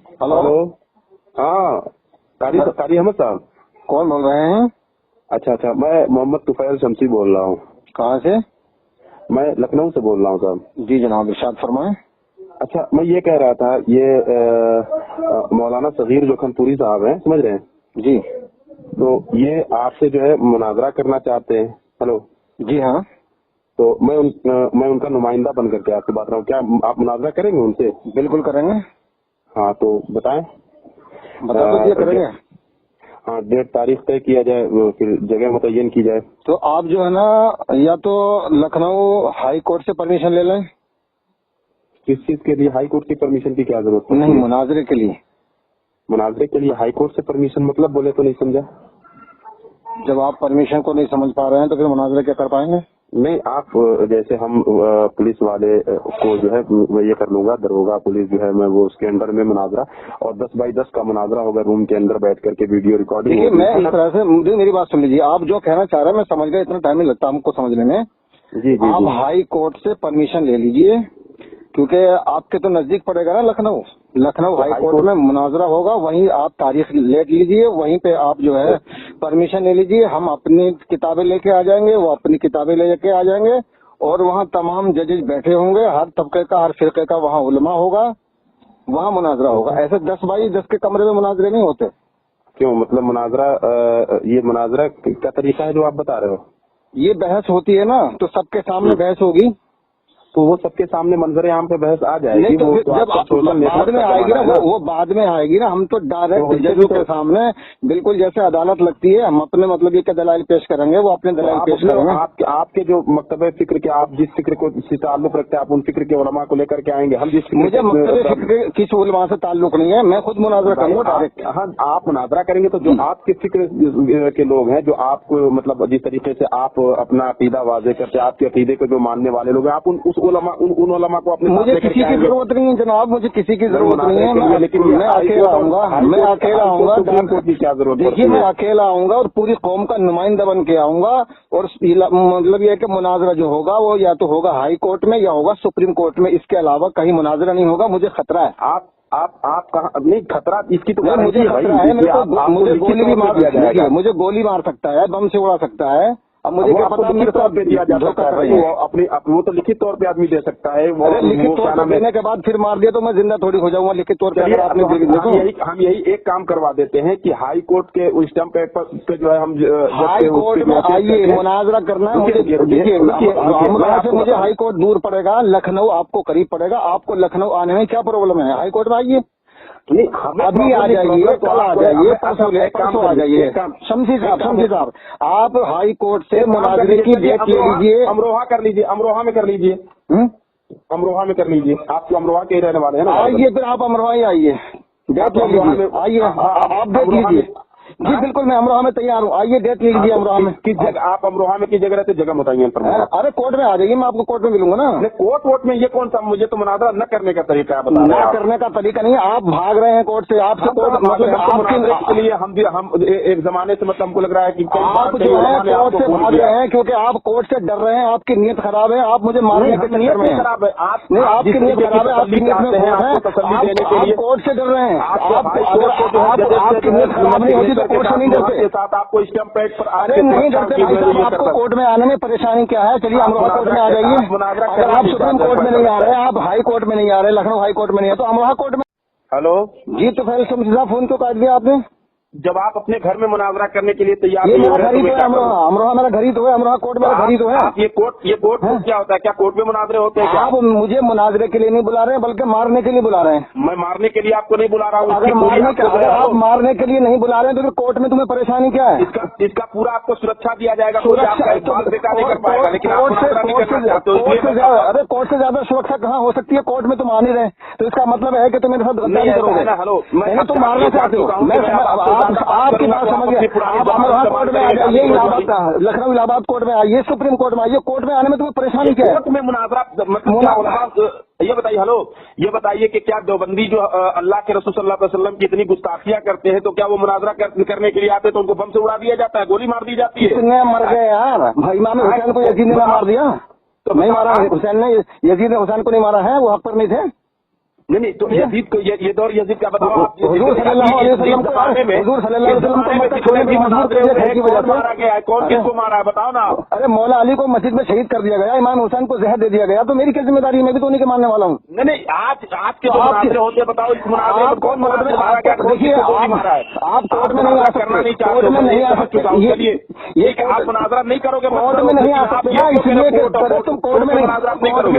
Hello. हाँ, कारी अहमद साहब। कौन बोल रहे हैं? अच्छा, मैं मोहम्मद तुफैल शमसी बोल रहा हूँ। कहाँ से? मैं लखनऊ से बोल रहा हूँ साहब। जी जनाब, इरशाद फरमाएं। अच्छा, मैं ये कह रहा था, ये मौलाना सगीर जोखनपुरी साहब हैं, समझ रहे हैं? जी। तो ये आपसे जो है मुनाजरा करना चाहते हैं। हेलो। जी हाँ। तो मैं उनका नुमाइंदा बन करके आपसे बात रहा हूँ। क्या आप मुनाजरा करेंगे उनसे? बिल्कुल करेंगे। हाँ, तो बताएं। बता दीजिए, करेंगे। हाँ, डेट तारीख तय किया जाए, फिर जगह मुतय्यन की जाए। तो आप जो है ना, या तो लखनऊ हाई कोर्ट से परमिशन ले लें। किस चीज के लिए हाई कोर्ट की परमिशन की क्या जरूरत है? नहीं, मुनाजरे के लिए। मुनाजरे के लिए हाई कोर्ट से परमिशन मतलब बोले तो नहीं समझा। जब आप परमिशन को नहीं समझ पा रहे हैं तो फिर मुनाजरे क्या कर पाएंगे? नहीं, आप जैसे हम पुलिस वाले को जो है मैं ये कर लूंगा, दरोगा पुलिस जो है मैं वो उसके अंडर में मुनाजरा, और 10 बाई 10 का मुनाजरा होगा, रूम के अंदर बैठ करके वीडियो रिकॉर्डिंग। देखिए, मैं इस तरह से, मेरी बात सुन लीजिए। आप जो कहना चाह रहे हैं मैं समझ गया, इतना टाइम नहीं लगता हमको समझने में। जी जी आप जी। हाई कोर्ट से परमिशन ले लीजिए, क्योंकि आपके तो नजदीक पड़ेगा ना लखनऊ हाई कोर्ट में मुनाजरा होगा। वहीं आप तारीख लेट लीजिए, वहीं पे आप जो है परमिशन ले लीजिए। हम अपनी किताबें लेके आ जाएंगे, वो अपनी किताबें लेके आ जाएंगे, और वहाँ तमाम जजेस बैठे होंगे, हर तबके का हर फिरके का वहाँ उलमा होगा, वहाँ मुनाजरा होगा। ऐसे 10 बाई 10 के कमरे में मुनाजरे नहीं होते। क्यों, मतलब मुनाजरा ये मुनाजरा का तरीका है जो आप बता रहे हो? ये बहस होती है ना, तो सबके सामने बहस होगी। तो वो सबके सामने मंजर आम पे बहस आ जाएगी। नहीं तो वो फिर तो जब आपका सोशल बाद में आएगी ना, वो बाद में आएगी ना। हम तो डायरेक्ट जजों के सामने बिल्कुल जैसे अदालत लगती है, हम अपने मतलब ये क्या दलाइल पेश करेंगे, वो अपने दलाइल पेश करेंगे। आपके जो मकतबे फिक्र के, आप जिस फिक्र को से ताल्लुक रखते हैं, आप उन फिक्र के उलमा को लेकर के आएंगे। हम जिस मुझे मकतबे फिक्र किसी उलमा से ताल्लुक नहीं है, मैं खुद मुनाजरा करूंगा डायरेक्ट। हाँ, आप मुनाजरा करेंगे तो जो आपके फिक्र के लोग हैं, जो आपको मतलब जिस तरीके से आप अपना अकीदा वाजे करते हैं, आपके अकीदे को जो मानने वाले लोग हैं, आप उन उलमा को अपने मुझे किसी की जरूरत नहीं है जनाब, मुझे किसी की जरूरत नहीं है। लेकिन मैं अकेला आऊंगा, सुप्रीम कोर्ट की क्या जरूरत? देखिए, मैं अकेला आऊंगा और पूरी कौम का नुमाइंदा बन के आऊंगा, और मतलब ये कि मुनाजरा जो होगा वो या तो होगा हाई कोर्ट में या होगा सुप्रीम कोर्ट में। इसके अलावा कहीं मुनाजरा नहीं होगा। मुझे खतरा है। आप कहा नहीं, खतरा इसकी तो मुझे खतरा है। मुझे गोली भी मार दिया जाएगा, मुझे गोली मार सकता है, बम से उड़ा सकता है। अब मुझे क्या पता मेरे साथ दिया जा सकता है। वो तो लिखित तौर पे आदमी दे सकता है। वो लिखित तौर पे देने के बाद फिर मार दिया तो मैं जिंदा थोड़ी हो जाऊंगा। लिखित तौर पे अगर आपने हम यही एक काम करवा देते हैं कि हाई कोर्ट के स्टैंप पेपर पे जो है हम हाई कोर्ट में आइए, मुनाजरा करना है मुझे। देखिए, अमरोहा से मुझे हाई कोर्ट दूर पड़ेगा, लखनऊ आपको करीब पड़ेगा। आपको लखनऊ आने में क्या प्रॉब्लम है? हाई कोर्ट में आइए, अभी आ जाइए, कल आ जाइए, परसों आ जाइए। शमसी साहब, आप हाई कोर्ट से मुनाजरे की डेट ले लीजिए। अमरोहा कर लीजिए, अमरोहा में कर लीजिए, अमरोहा में कर लीजिए। आप तो अमरोहा के रहने वाले हैं ना? आइए, फिर आप अमरोहा ही आइए, डेट ले लीजिए। आइए, आप डेट लीजिए। जी बिल्कुल, मैं अमरोहा में तैयार हूँ। आइए, डेट ले लीजिए अमरोहा में। किस जगह आप अमरोहा में किस जगह रहते? जगह बताइए। अरे कोर्ट में आ जाइए, मैं आपको कोर्ट में मिलूंगा ना। कोर्ट वोट में ये कौन सा? मुझे तो मुनाजरा न करने का तरीका है, न करने का तरीका नहीं है। आप भाग रहे हैं कोर्ट से। आपसे कोर्ट मतलब आपके लिए हम एक जमाने से मतलब हमको लग रहा है कि आप जो है कोर्ट से भाग रहे हैं, क्योंकि आप कोर्ट से डर रहे हैं। आपकी नीयत खराब है, आप मुझे मारने के चक्कर में खराब है। नहीं, आपकी नीयत खराब है, आपकी नीयत में आप कोर्ट से डर रहे हैं। आपकी नीयत खराब नहीं होती तो कोर्ट से नहीं डरते। साथ आपको स्टैम्प पैड पर अरे नहीं डरते भाई साहब। आपको कोर्ट में आने में परेशानी क्या है? चलिए अमरोहा कोर्ट में आ जाइए। अगर आप सुप्रीम कोर्ट में नहीं आ रहे, आप हाई कोर्ट में नहीं आ रहे, लखनऊ हाई कोर्ट में नहीं है, तो अमरोहा कोर्ट में। हेलो जी, तो पहले शमसी साहब फोन क्यों काट दिया आपने? जब आप अपने घर में मुनाजरा करने के लिए तैयार ये मेरा घर ही तो है अमरोहा मेरा घर ही तो है। अमरोहा कोर्ट मेरा घर ही तो है। ये कोर्ट क्या होता है? क्या कोर्ट में मुनाजरे होते हैं? आप मुझे मुनाजरे के लिए नहीं बुला रहे हैं, बल्कि मारने के लिए बुला रहे हैं। मैं मारने के लिए आपको नहीं बुला रहा हूँ। अगर आप मारने के लिए नहीं बुला रहे हैं तो फिर कोर्ट में तुम्हें परेशानी क्या है? इसका पूरा आपको सुरक्षा दिया जाएगा। अरे कोर्ट से ज्यादा सुरक्षा कहाँ हो सकती है? कोर्ट में तुम आ नहीं रहे, तो इसका मतलब है कि तुम मेरे साथ गद्दारी करोगे। हेलो, मैंने तुम मारना चाहते हो। आपकी बात समझ गया। आप अमरोहा कोर्ट में आ जाइए, इलाहाबाद लखनऊ इलाहाबाद कोर्ट में आइए, सुप्रीम कोर्ट में आइए। कोर्ट में आने में तुम्हें परेशानी क्या है? कोर्ट में मुनाजरा ये बताइए। हेलो, ये बताइए कि क्या देवबंदी जो अल्लाह के रसूल सल्लल्लाहु अलैहि वसल्लम की इतनी गुस्ताखियां करते हैं, तो क्या वो मुनाजरा करने के लिए आते तो उनको बम से उड़ा दिया जाता है, गोली मार दी जाती है? कितने मर गए यार? इमाम हुसैन को यजीद ने मार दिया तो नहीं मारा? हुसैन ने यजीद ने हुसैन को नहीं मारा है? वो हक पर नहीं थे? नहीं तो यजीद को ये दौर यजीद का बताओ आप। हुजूर सल्लल्लाहु अलैहि वसल्लम को हुजूर सल्लल्लाहु अलैहि वसल्लम को मक्का छोड़ने की मजबूर कर दिया की वजह से मारा गया है, कौन किसको मारा है बताओ ना। अरे मौला अली को मस्जिद में शहीद कर दिया गया, इमाम हुसैन को जहर दे दिया गया, तो मेरी क्या जिम्मेदारी है? मैं भी तो उन्हीं के मानने वाला हूँ। नहीं आज के जो मुनाज़रे होते हैं बताओ, इस मुनाज़रे में कौन मुनाज़रे मारा गया? देखिए आप कोर्ट में नहीं आ सकते, कोर्ट में नहीं आ सकते, ये आप मुनाज़रा नहीं करोगे, कोर्ट में नहीं आ सकते ना, इसलिए तुम कोर्ट में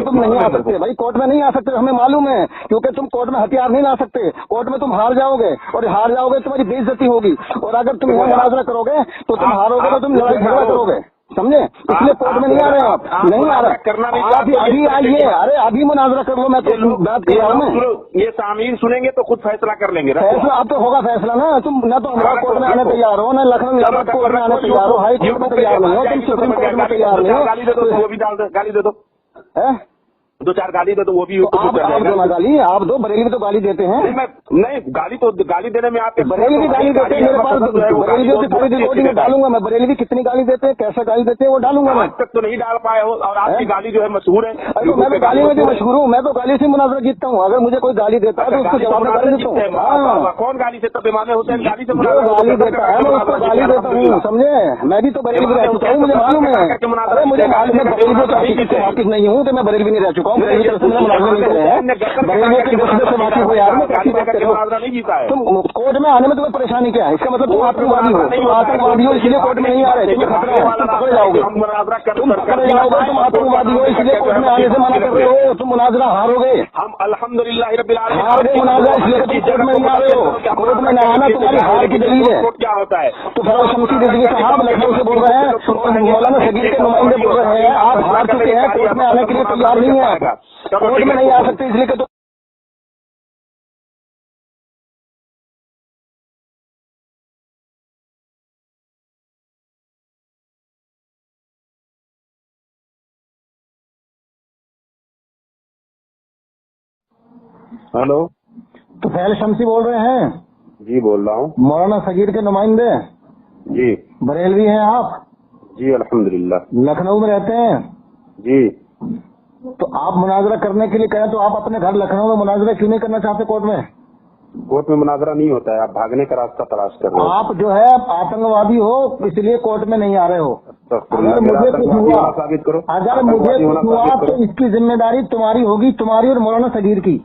तुम नहीं आ सकते भाई, कोर्ट में नहीं आ सकते, हमें मालूम है, क्योंकि तुम कोर्ट में हथियार नहीं ला सकते। कोर्ट में तुम हार जाओगे, और हार जाओगे तुम्हारी बेइज्जती होगी, और अगर तुम यहाँ मुनाज़रा करोगे तो तुम हारोगे, तो तुम लड़ाई झगड़ा करोगे, समझे? इसलिए कोर्ट में नहीं आ रहे आप, नहीं आ रहे करना नहीं, अभी आइए, अरे अभी मुनाज़रा कर लो, मैं तो बात कर रहा हूँ। ये सामीन सुनेंगे तो खुद फैसला कर लेंगे, फैसला अब तो होगा फैसला ना, तुम न तो हमारा कोर्ट में आने तैयार हो, न लखनऊ इलाहाबाद कोर्ट में आने तैयार हो, हाई कोर्ट में तैयार नहीं हो, तुम सुप्रीम कोर्ट में तैयार नहीं हो। गाली दे दो, वो भी डाल दो, गाली दे दो, दो चार गाली दे तो वो भी आप दो ना गाली, आप दो। बरेली भी तो गाली देते हैं। नहीं गाली देने में आपके बरेली भी गाली देते हैं, मेरे पास बरेलियों की पूरी रिकॉर्डिंग डालूंगा मैं, बरेली भी कितनी गाली देते हैं, कैसे गाली देते हैं वो डालूंगा मैं। आज तक तो नहीं डाल पाए हो, और आपकी गाली जो है मशहूर है। अरे मैं तो गाली में भी मशहूर हूँ, मैं तो गाली से मुनाज़रा जीतता हूँ। अगर मुझे कोई गाली देता है तो उसको जवाब में गाली देता हूँ। कौन गाली से? तब इमाम हुसैन गाली से गाली देता है, मैं उसको गाली देता हूँ, समझे? मैं भी तो बरेली भी रह चुका हूँ, मुझे मालूम है। अरे मुझे मालूम है, बरेली से वाकिफ नहीं हूँ, तो मैं बरेली भी नहीं रह चुका हूँ, बरेली तुम कोर्ट में आने में तुम्हें परेशानी क्या है? इसका मतलब तुम आतंकवादी हो, तुम आतंकवादी हो इसलिए कोर्ट में नहीं आ रहे, तुम्हें खतरा है, तुम पकड़े जाओगे, तुम पकड़े जाओगे, तुम आतंकवादी हो इसलिए कोर्ट में आने से मना कर रहे हो, तुम मुनाज़रा हारोगे। हम अल्हम्दुलिल्लाह रब्बिल आलमीन हार गए मुनाज़रा, इसलिए तुम कोर्ट में नहीं आ रहे हो। कोर्ट में न आना तुम्हारी हार की दलील है। क्या होता है? तो फैसल शमसी रिजवी साहब लखनऊ से बोल रहे हैं, और मौलाना सगीर के नुमाइंदे बोल रहे हैं, आप हार चुके हैं, कोर्ट में आने के लिए तैयार नहीं है, कोर्ट में नहीं आ सकते, इसलिए कि हेलो, तो फैसल शमसी बोल रहे हैं? जी बोल रहा हूँ। मौलाना सगीर के नुमाइंदे? जी। बरेलवी हैं आप? जी अल्हम्दुलिल्लाह। लखनऊ में रहते हैं? जी। तो आप मुनाज़रा करने के लिए कहें तो आप अपने घर लखनऊ में मुनाज़रा क्यों नहीं करना चाहते कोर्ट में? कोर्ट में मुनाज़रा नहीं होता है, आप भागने का रास्ता तलाश कर रहे हो। आप जो है आतंकवादी हो इसलिए कोर्ट में नहीं आ रहे हो। अगर मुझे कुछ हुआ, साबित करो, अगर मुझे कुछ हुआ तो इसकी जिम्मेदारी तुम्हारी होगी, तुम्हारी और मौलाना सगीर की।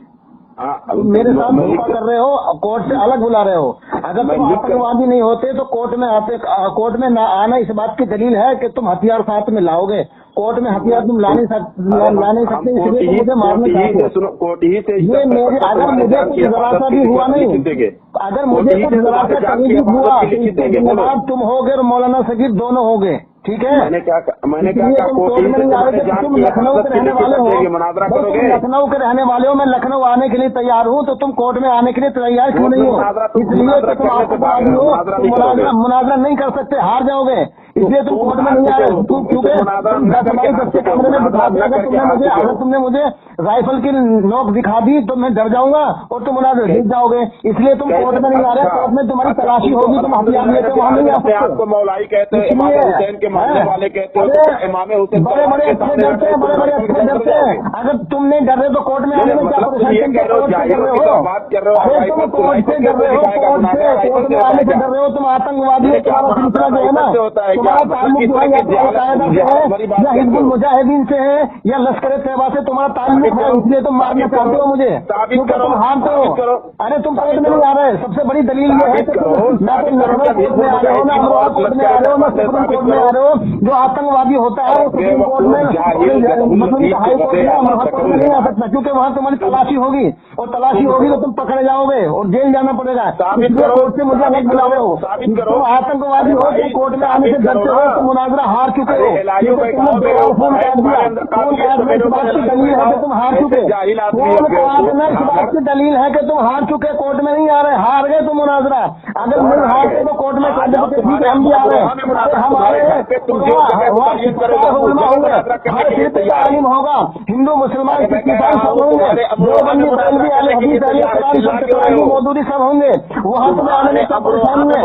मेरे साथ धोखा कर रहे हो, कोर्ट से अलग बुला रहे हो। अगर तुम आतंकवादी नहीं होते तो कोर्ट में आते, कोर्ट में ना आना इस बात की दलील है कि तुम हथियार साथ में लाओगे। कोर्ट में हथियार तुम ला नहीं सकते, इसलिए तुम मुझे मारने चाहते हो। कोर्ट ही से ये मेरे, अगर मुझे कुछ जरा सा भी हुआ नहीं, अगर मुझे कुछ जरा सा कहीं भी हुआ तो इसके जिम्मेदार तुम होगे और मौलाना सगीर दोनों होगे, ठीक है? मैंने क्या तुम कोर्ट में नहीं आ रहे, तुम लखनऊ के रहने वाले हो, तुम लखनऊ के रहने वाले हो, मैं लखनऊ आने के लिए तैयार हूँ, तो तुम कोर्ट में आने के लिए तैयार क्यों नहीं हो? इसलिए तो तुम आतंकवादी हो, मुनाज़रा नहीं कर सकते, हार जाओगे, इसलिए तुम कोर्ट में नहीं आ रहे। क्योंकि 10 के कमरे में बिठा दिया, अगर तुमने मुझे राइफल की नोक दिखा दी तो मैं डर जाऊंगा और तुम मुनाज़रा जीत जाओगे, इसलिए तुम कोर्ट में नहीं आ रहे। कोर्ट में तुम्हारी तलाशी होगी, तुम हथियार लेते हो, वहाँ नहीं आ सकते। आपको मौलाई कहते हैं, इमाम हुसैन के मानने वाले कहते हैं, इमाम हुसैन बड़े बड़े अच्छे डरते हैं, बड़े बड़े अच्छे डरते हैं। अगर तुम नहीं डर रहे तो कोर्ट में आने में क्या परेशानी? बात कर रहे हो, अरे तुम कोर्ट से डर रहे हो, कोर्ट में आने से डर रहे हो, तुम आतंकवादी हो। तुम्हारा सिलसिला जो है ना, तुम्हारा ताल्लुक जो है या तो अलकायदा से है या हिजबुल मुजाहिदीन से है या लश्कर तैयबा से तुम्हारा ताल्लुक है, इसलिए तुम मारना चाहते हो मुझे, क्योंकि तुम हारते हो। अरे तुम कोर्ट में नहीं आ रहे, सबसे बड़ी दलील ये है कि ना तो लखनऊ कोर्ट में आ रहे हो, ना अमरोहा कोर्ट में आ रहे हो, ना सुप्रीम कोर्ट में आ रहे हो। जो आतंकवादी होता है वो सुप्रीम कोर्ट में, मतलब हाई कोर्ट में, अमरोहा कोर्ट में नहीं आ सकता, क्योंकि वहाँ तुम्हारी तलाशी होगी, और तलाशी होगी तो तुम पकड़े जाओगे और जेल जाना पड़ेगा। कोर्ट से मुझे अलग बुला रहे हो, तुम आतंकवादी हो, तुम कोर्ट में आने से डरते हो, तुम मुनाज़रा हार चुके हो, फोन काट दिया, फोन काटना इस बात की दलील है कि तुम हार चुके, फोन काटना इस बात की दलील है कि तुम हार चुके, कोर्ट में नहीं आ रहे, हार गए तुम मुनाज़रा। अगर नहीं हारते तो कोर्ट में कर देते, ठीक है हम भी आ रहे हैं, हम आ रहे हैं, पे तुम जो जगह मुतायन करोगे हम उस जगह मुनाजरा करने के लिए तैयार हैं। होगा, हिंदू मुसलमान मौजूदी सब होंगे वहाँ तो आने में परेशानी है,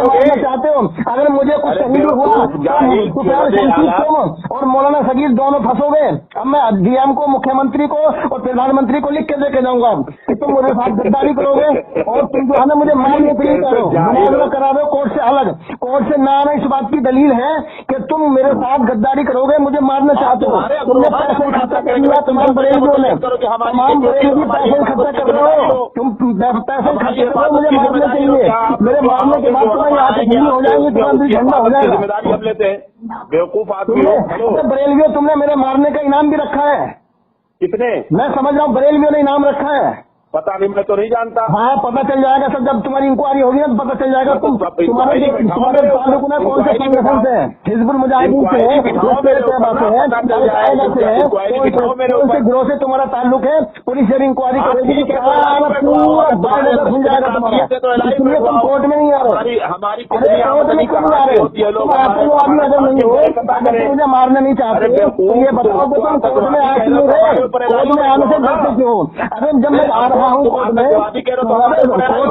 मुझे चाहते हो। अगर मुझे कुछ शहीद हुआ तो और मौलाना सगीर दोनों फंसोगे। अब मैं डीएम को, मुख्यमंत्री को और प्रधानमंत्री को लिख के देके जाऊंगा कि तुम मुझे साथ गद्दारी करोगे और तुम जो है ना मुझे मारने के लिए करो, मुनाजरा करा दो कोर्ट से अलग। कोर्ट से ना इस बात की दलील है कि तुम मेरे साथ गद्दारी करोगे, मुझे मारना चाहते हो। तुमने पैसे खर्चा कर लिया, तमाम बरेलियों ने, तमाम बरेली पैसे खर्चा कर रहे हो, तुम पैसे खर्च कर रहे हो मुझे मारने के लिए। मेरे मारने के बाद तुम्हें यहाँ से ठंडी हो जाएंगी, तुरंत ठंडा हो जाएगा। जिम्मेदारी हम लेते हैं, बेवकूफ आदमी हो। बरेलियों तुमने मेरे मारने का इनाम भी रखा है। कितने? मैं समझ रहा हूँ बरेलियों ने इनाम रखा है। पता नहीं, मैं तो नहीं जानता। हाँ पता चल जाएगा सर, जब तुम्हारी इंक्वायरी होगी ना पता चल जाएगा। तुम्हारे ताल्लुक में कौन से संगठन से, हिजबुल मुजाहिदीन से है, कौन से गिरोह से तुम्हारा ताल्लुक है, पुलिस जब इंक्वायरी करेगी खुल जाएगा तुम्हारा। इसलिए तुम कोर्ट में नहीं आ रहे, हमारी कोर्ट में क्यों आ रहे हो? तुम आतंकवादी अगर नहीं हो, अगर मुझे मारना नहीं चाहते तो ये बताओ कि तुम कोर्ट में आ क्यों रहे? कोर्ट में आने से डरते क्यों? अरे जब मैं आ रहा हूँ कोर्ट में, कोर्ट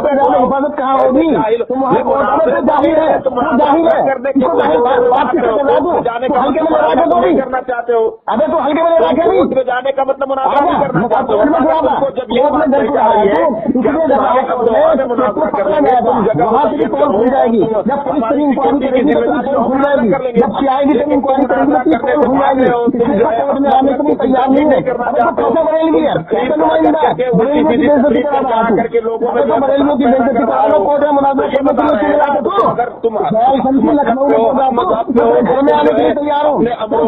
पे जाने हिफाजत कहाँ होगी? तुम वहाँ कोर्ट में जाहिर है, जाहिर है हल्के में लड़ा के भी करना चाहते हो। अबे तो हल्के में लड़ा के भी जाने का मतलब मुनाफा नहीं करना चाहते हो। वहाँ से भी कोर्ट खुल जाएगी, जब पुलिस तेरी इंक्वायरी करेगी तो खुल जाएगी, जब सीआईडी तेरी इंक्वायरी करेगी तो खुल जाएगी। कोर्ट में आने के लिए तैयार नहीं है। कैसे बरेलवी है, कैसे नुमाइंदा है, बरेलवी की बेइज्जती करा रहा है, बरेलवियों की बेइज्जती करा रहा, कोर्ट में मुनाजरा करने के लिए लखनऊ में घर में आने के लिए तैयार हूँ,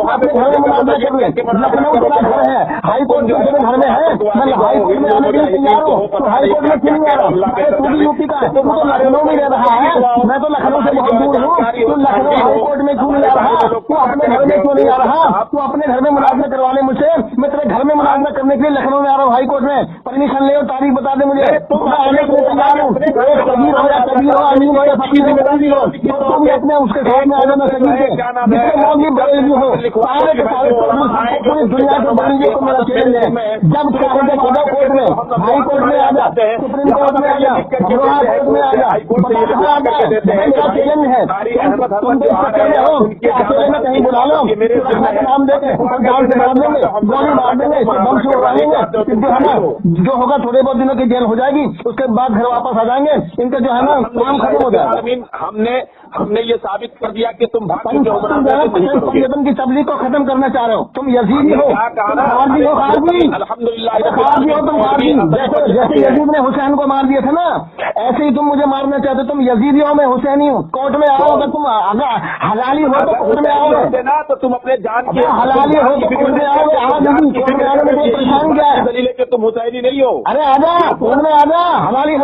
अपने घर में मुनाजरा कर ले। लखनऊ का घर है, हाई कोर्ट के घर में है, मैं हाई कोर्ट में आने के लिए तैयार हूँ। तो हाई कोर्ट में क्यों नहीं आ रहा? तू भी यूपी का है, तू तो लखनऊ में रह रहा है, मैं तो लखनऊ से बहुत दूर हूँ। तू लखनऊ हाई कोर्ट में क्यों नहीं आ रहा? तू अपने घर में क्यों नहीं आ रहा? तू अपने घर में मुनाजरा करवा ले मुझसे, मैं तेरे घर में मुनाजरा करने के लिए लखनऊ में आ रहा हूँ हाई कोर्ट में। परमिशन ले और तारीख बता दे मुझे, मैं आने के लिए तैयार हूँ। कबीर हो या कबीर हो, अमीन हो या फकीर हो, तो भी अपने उसके साथ में आ जाना सकीर के, जितने लोग भी बरेलवी हो, सारे के सारे पूरी दुनिया के बरेलवी को मेरा चैलेंज है। जब चाहे कोर्ट में, हाई कोर्ट में आ जा, सुप्रीम कोर्ट में आ जा, लोहा कोर्ट में आ जा, मेरा चैलेंज है। तुम देख सकते हो कि अकेले में कहीं बुला लो, नाम देते जान से मार देंगे, गोली मार देंगे, बम से उड़ा देंगे, जो है ना जो होगा थोड़े बहुत दिनों की जेल हो जाएगी, उसके बाद घर वापस आ जाएंगे। इनका जो है ना काम खत्म हो जाएगा। हमने ये साबित कर दिया कि तुम पंचतन की तबलीग को खत्म करना चाह रहे हो। तुम यजीदी हो, खारजी हो, खारजी, खारजी हो तुम, खारजी। जैसे यजीद ने हुसैन को मार दिया था ना, ऐसे ही तुम मुझे मारना चाहते हो। तुम यजीदी हो, मैं हुसैनी हूँ। कोर्ट में आओ, अगर तुम हलाली हो तो कोर्ट में आओगे ना, तो तुम अपने जान के हलाली हो तो कोर्ट में आओगे। कोर्ट में आने में कोई परेशान क्या है? दलील है कि तुम हुसैनी नहीं हो। अरे आजा कोर्ट में आजा, हलाली हो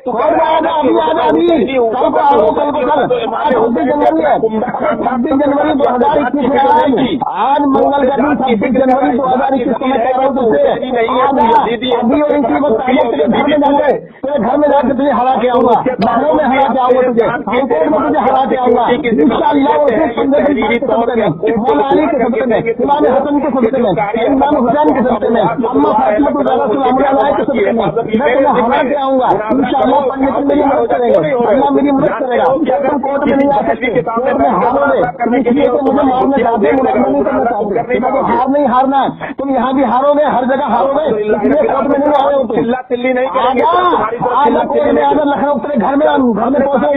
कोर्ट में आजा, अभी आजा, अभी कल को आओ, कल को कल 26 जनवरी है, 26 जनवरी 2021 में आज मंगल का दिन 26 जनवरी 2021 को मैं कह रहा हूँ तुझसे अभी और इसी वक्त तेरे घर में जाऊंगे, तेरे घर में जाकर तुझे हरा के आऊंगा, लखनऊ में हरा के आऊंगा, तुझे हाईकोर्ट में तुझे हरा के आऊंगा इंशाअल्लाह। मौला अली के सदक़े में, इमाम हसन के सदक़े में, इमाम हुसैन के सदक़े में, अम्मा फातिमा के सदक़े में मैं तुम्हें हरा के आऊंगा इंशाअल्लाह। पंडित मेरी मदद करेंगे, अल्लाह मेरी मदद करेगा। तुम कोर्ट में नहीं आ सकते, कोर्ट में हारोगे, इसलिए तो मुझे मारना चाहते, मुलाजमत नहीं करना चाहते। तो हार नहीं हारना, तुम यहाँ भी हारोगे, हर जगह हारोगे, इसलिए कोर्ट में नहीं आ रहे हो। तुम चिल्ला चिल्ली नहीं आजा कोर्ट में आजा, लखनऊ तेरे घर में पहुंचे,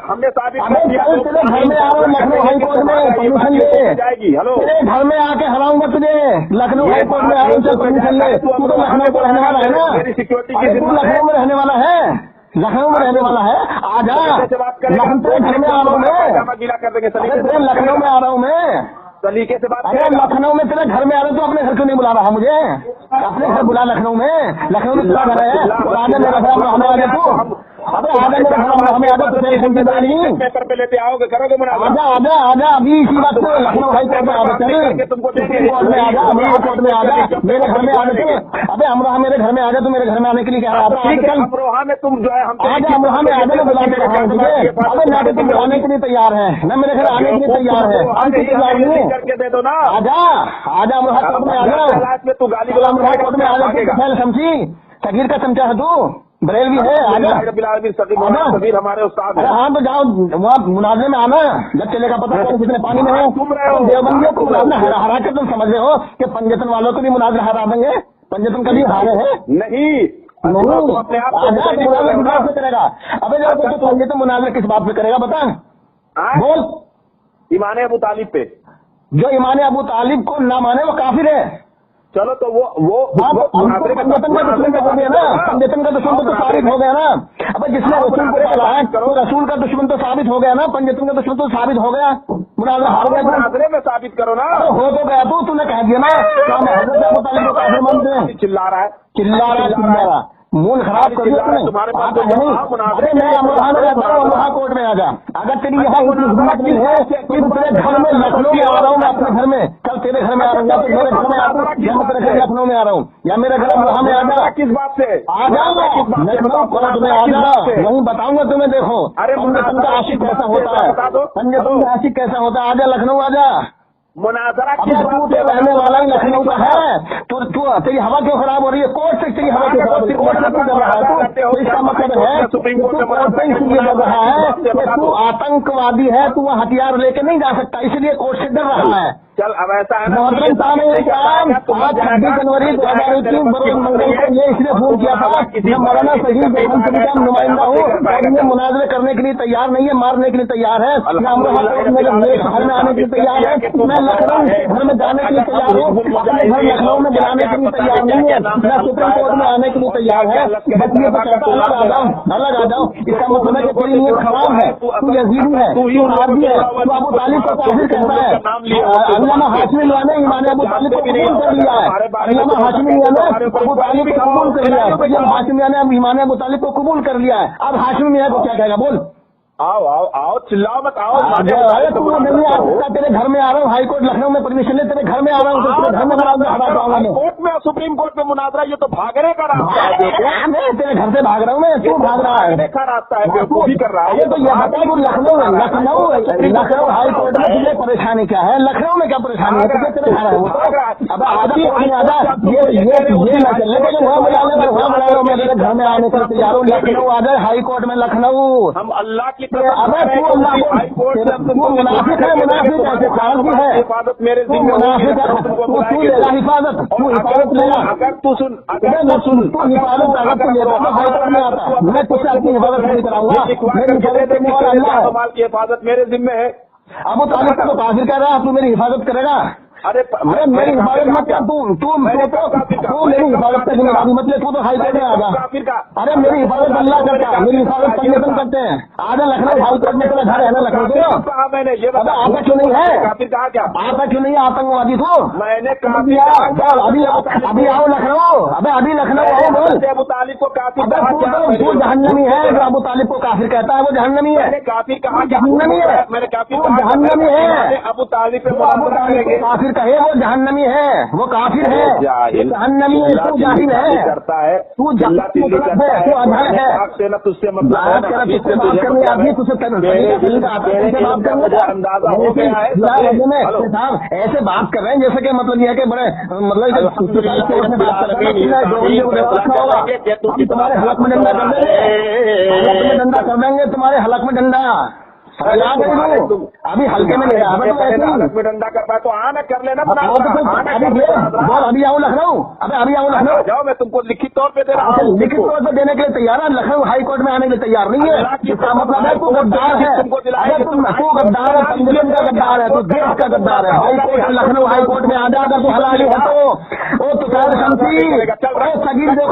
हमने साबित तेरे घर में आ रहा हूँ लखनऊ हाई कोर्ट में, परमिशन ले जाएगी। हेलो, तेरे घर में आके हराऊंगा तुझे, लखनऊ हाई कोर्ट में आ रहा हूँ, चल परमिशन ले। तू तो लखनऊ को रहने वाला है ना, तू लखनऊ में रहने वाला है, लखनऊ में रहने वाला है। आजा, तेरे घर में आ रहा हूँ मैं, तेरे लखनऊ में आ रहा हूँ मैं, तरीके से बात। अरे लखनऊ में तेरे घर में आ रहा हूँ, तो अपने घर क्यों नहीं बुला रहा मुझे? अपने घर बुला, लखनऊ में, लखनऊ में तेरा घर है, आजा मेरा घर, हमें आगे तू अबे आजा मेरे घर में, हमें आजा तुझे पेपर पे लेते आओगे, करोगे मुनाजरा? आजा आजा आजा अभी इसी बात से लखनऊ हाई कोर्ट में आजा, चल तुमको सुप्रीम कोर्ट में आजा, अमरोहा कोर्ट में आजा, मेरे घर में आजा तू। अबे अमरोहा मेरे घर में आजा, तू मेरे घर में आने के लिए कह रहा है? ठीक है, अमरोहा में तुम जो है हम आजा अमरोहा में आजा, मैं बुलाने रहा हूँ तुझे। अबे ना तो तुम बुलाने के लिए तैयार है, न मेरे घर आने के लिए तैयार है, हम तो तैयार नहीं है। करके दे दो ना। आजा आजा अमरोहा कोर्ट में आजा, क्लास में तू गाली अमरोहा कोर्ट में आजा, समझी सगीर का चमचा है तू, बरेल भी है, आजा। सगीर हमारे उस्ताद अरे हाँ तो जाओ वहाँ मुनाजरे में आना, जब चलेगा पता कौन कितने पानी में है। घूम रहे हो देवबंदियों को मुनाजरा हरा के तुम समझ रहे हो कि पंजतन वालों को भी मुनाजरा हरा देंगे? पंजतन कभी हारे हैं नहीं, अपने आप मुनाजरा से करेगा। अबे जब तो पंजतन मुनाजरा किस बात पे करेगा बता, बोल। ईमान अबू तालिब पे, जो ईमान अबू तालिब को ना माने वो काफिर है। चलो तो वो पंजतन का दुश्मन तो हो गया ना, पंजतन का दुश्मन तो साबित हो गया ना। अब जिसने रसूल को पाला है तो रसूल का दुश्मन तो साबित हो गया ना, पंजतन का दुश्मन तो साबित हो गया। मुनाजरा हार गया, मुनाजरे में साबित करो ना। हो तो गया तूने कह दिया ना, हजरत अबू तालिब को काफिर मानते हैं। चिल्ला रहा है, चिल्ला रहा मूल खराब कर दिया तूने। तुम्हारे पास तो अरे मैं अमरोहा में रहता हूँ, अमरोहा कोर्ट में आजा। अगर तेरी यहाँ इतनी हिम्मत नहीं है कि तेरे घर में लखनऊ में आ रहा हूँ मैं, अपने घर में कल तेरे घर में आ रहा हूँ, तो मेरे घर में आता हूँ या मैं तेरे घर लखनऊ में आ रहा हूँ, या मेरे घर अमरोहा में आजा। किस बात से आ जाऊंगा लखनऊ कोर्ट में आजा, वहीं बताऊंगा तुम्हें। देखो पंजतन का आशिक कैसा होता है, पंजतन का आशिक कैसा होता है। आजा लखनऊ आजा। मुनाजरा तू तो रहने वाला ही लखनऊ का है, तू तेरी हवा क्यों खराब हो रही है? कोर्ट से तेरी हवा क्यों खराब हो रही है? कोर्ट से कर रहा है तो इसका मतलब है सुप्रीम कोर्ट से इसलिए कर रहा है कि तू आतंकवादी है, तू वहाँ हथियार लेके नहीं जा सकता, इसलिए कोर्ट से डर रहा है। चल अब ऐसा है मोहतरम साहब ने काम आज 26 जनवरी 2021 बरोज मंगल को ये इसलिए फोन किया था कि मौलाना सहीद देवबंदी का नुमाइंदा हूँ और ये मुनाजरे करने के लिए तैयार नहीं है, मारने के लिए तैयार है। मेरे घर में आने के लिए तैयार है, मैं लखनऊ घर में जाने के लिए तैयार हूँ, अपने घर लखनऊ में बुलाने के लिए तैयार नहीं है, मैं सुप्रीम कोर्ट में आने के लिए तैयार है। बस ये तो कहता अलग आ जाओ, अलग आ जाओ। इसका मतलब है कि तेरी नीयत खराब है, तू यजीदी है, तू आरबी है, तू अबू तालिब को काफिर कहता है। अल्लामा हाशमी मियां ने ईमान अबू तालिब को कबूल कर लिया है, अल्लामा हाशमी मियां ने अबू तालिब को कबूल कर लिया है, हाशमी मियां ने ईमान अबू तालिब को कबूल कर लिया है। अब हाशमी मियां को क्या कहेगा? बोल। आओ आओ आओ, चिल्लाओ मत, आओ। तू नहीं आ सकता, तेरे घर में आ रहा हूँ, हाई कोर्ट लखनऊ में परमिशन ले, तेरे घर में आ रहा हूँ, तेरे घर में हरा पाऊंगा मैं। कोर्ट में सुप्रीम कोर्ट में मुनाजरा, ये तो भागने का रास्ता है। तेरे घर से भाग रहा हूँ मैं, तू भाग रहा है, का रास्ता है, वो भी कर रहा है। ये तो यह बता कि लखनऊ हाई कोर्ट में तुझे परेशानी क्या है? लखनऊ में क्या परेशानी है तुझे? तेरे घर है वो तो अब आजा ये ना चलने के वहाँ बुला लो, मैं तेरे घर में आने के तैयार हूँ। लखनऊ आ जाए, हाई कोर्ट में लखनऊ। हम अल्लाह की अबे तू मुनाफिक है, मुनाफिक ऐसे काम की है, हिफाजत मेरे जिम्मे मुनाफिक है, तू लेगा हिफाजत, तू हिफाजत लेगा। अगर तू सुन, तू हिफाजत अगर तू लेगा तो हाई कोर्ट में आता, मैं तुझसे अपनी हिफाजत नहीं कराऊंगा। मेरी हिफाजत करने वाला अल्लाह है, माल की हिफाजत मेरे जिम्मे है। अबू तालिब को तो काफिर कह रहा है, तू मेरी हिफाजत करेगा? अरे मेरी हिफाजत मत कर, तू मेरी हिफाजत का जिम्मेदारी मत ले, तू तो हाई कोर्ट में आजा। अरे मेरी हिफाजत अल्लाह करता है, मेरी हिफाजत पंजतन करते हैं। आजा लखनऊ हाई कोर्ट में, तेरा घर है ना लखनऊ को? मैंने ये आता क्यों नहीं है? काफिर कहा क्या? आता क्यों नहीं है आतंकवादी तू? मैंने अभी आओ लखनऊ, अबे अभी लखनऊ आओ, बोल। अबू तालिब को काफिर तू जहन्नमी है, जो अबू तालिब को काफिर कहता है वो जहन्नमी है। काफिर कहा? जहन्नमी है, मैंने काफिर जहन्नमी है। अबू तालिब पे काफिर कहे वो जहन्नमी है, वो काफिर है, जहन्नमी है, तू जाहिल है, करता है, तू जाहिल है, तू अधर है। आपसे न तुझसे मतलब बात करने आदमी तुझसे अंदाजा हो गया है साहब, ऐसे बात कर रहे हैं जैसे कि मतलब यह है कि बड़े मतलब तुम्हारे हलक में डंडा कर देंगे, डंडा कर देंगे तुम्हारे हलक में डंडा। अभी हल्के में नहीं हलक में डंडा कर पाए तो आना कर लेना, अभी आओ लखनऊ, अभी आओ लखनऊ जाओ, मैं तुमको लिखित तौर पे दे रहा हूँ। लिखित तौर पे देने के लिए तैयार है, लखनऊ हाई कोर्ट में आने के लिए तैयार नहीं है। इसका मतलब है तू गद्दार है, तू गद्दार है, पंजाब का गद्दार है, तू देश का गद्दार है। High court Lucknow high court में आ जा, अगर तू हलाली है तो वो तुषार शमशी सगीर जो